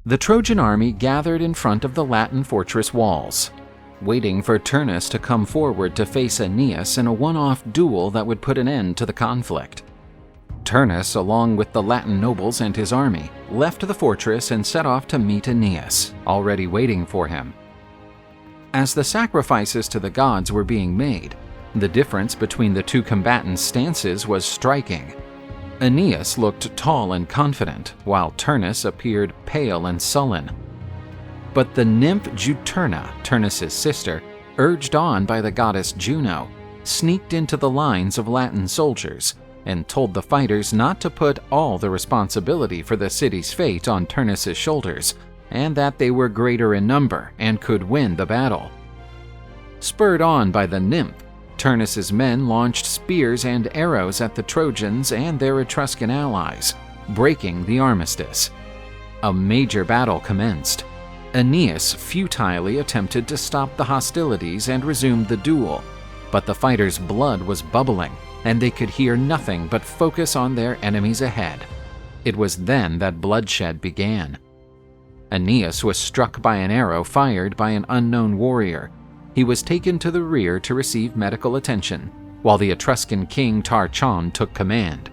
The Trojan army gathered in front of the Latin fortress walls, waiting for Turnus to come forward to face Aeneas in a one-off duel that would put an end to the conflict. Turnus, along with the Latin nobles and his army, left the fortress and set off to meet Aeneas, already waiting for him. As the sacrifices to the gods were being made, the difference between the two combatants' stances was striking. Aeneas looked tall and confident, while Turnus appeared pale and sullen. But the nymph Juturna, Turnus's sister, urged on by the goddess Juno, sneaked into the lines of Latin soldiers and told the fighters not to put all the responsibility for the city's fate on Turnus's shoulders, and that they were greater in number and could win the battle. Spurred on by the nymph, Turnus's men launched spears and arrows at the Trojans and their Etruscan allies, breaking the armistice. A major battle commenced. Aeneas futilely attempted to stop the hostilities and resumed the duel, but the fighters' blood was bubbling, and they could hear nothing but focus on their enemies ahead. It was then that bloodshed began. Aeneas was struck by an arrow fired by an unknown warrior. He was taken to the rear to receive medical attention, while the Etruscan king Trojan took command.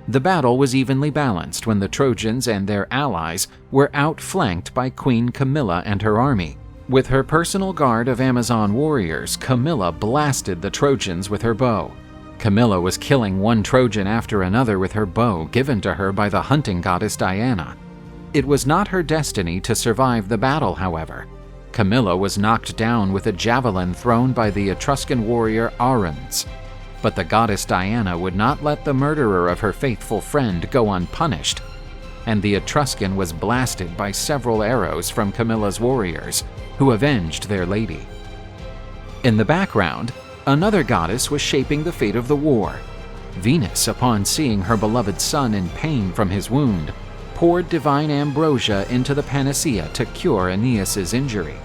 The battle was evenly balanced when the Trojans and their allies were outflanked by Queen Camilla and her army. With her personal guard of Amazon warriors, Camilla blasted the Trojans with her bow. Camilla was killing one Trojan after another with her bow given to her by the hunting goddess Diana. It was not her destiny to survive the battle, however. Camilla was knocked down with a javelin thrown by the Etruscan warrior Aruns. But the goddess Diana would not let the murderer of her faithful friend go unpunished, and the Etruscan was blasted by several arrows from Camilla's warriors, who avenged their lady. In the background, another goddess was shaping the fate of the war. Venus, upon seeing her beloved son in pain from his wound, poured divine ambrosia into the panacea to cure Aeneas's injury.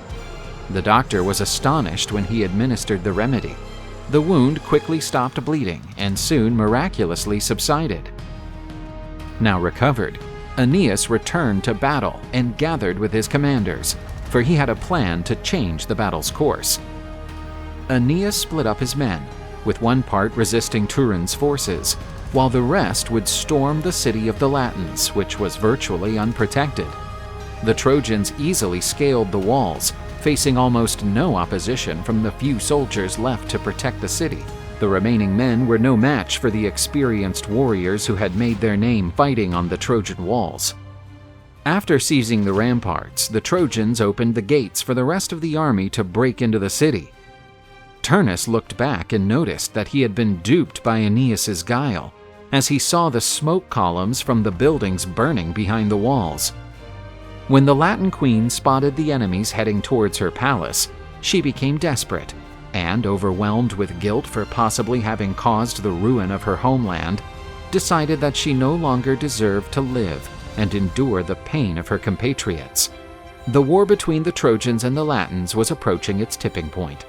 The doctor was astonished when he administered the remedy. The wound quickly stopped bleeding and soon miraculously subsided. Now recovered, Aeneas returned to battle and gathered with his commanders, for he had a plan to change the battle's course. Aeneas split up his men, with one part resisting Turin's forces, while the rest would storm the city of the Latins, which was virtually unprotected. The Trojans easily scaled the walls, facing almost no opposition from the few soldiers left to protect the city. The remaining men were no match for the experienced warriors who had made their name fighting on the Trojan walls. After seizing the ramparts, the Trojans opened the gates for the rest of the army to break into the city. Turnus looked back and noticed that he had been duped by Aeneas's guile, as he saw the smoke columns from the buildings burning behind the walls. When the Latin queen spotted the enemies heading towards her palace, she became desperate, and, overwhelmed with guilt for possibly having caused the ruin of her homeland, decided that she no longer deserved to live and endure the pain of her compatriots. The war between the Trojans and the Latins was approaching its tipping point.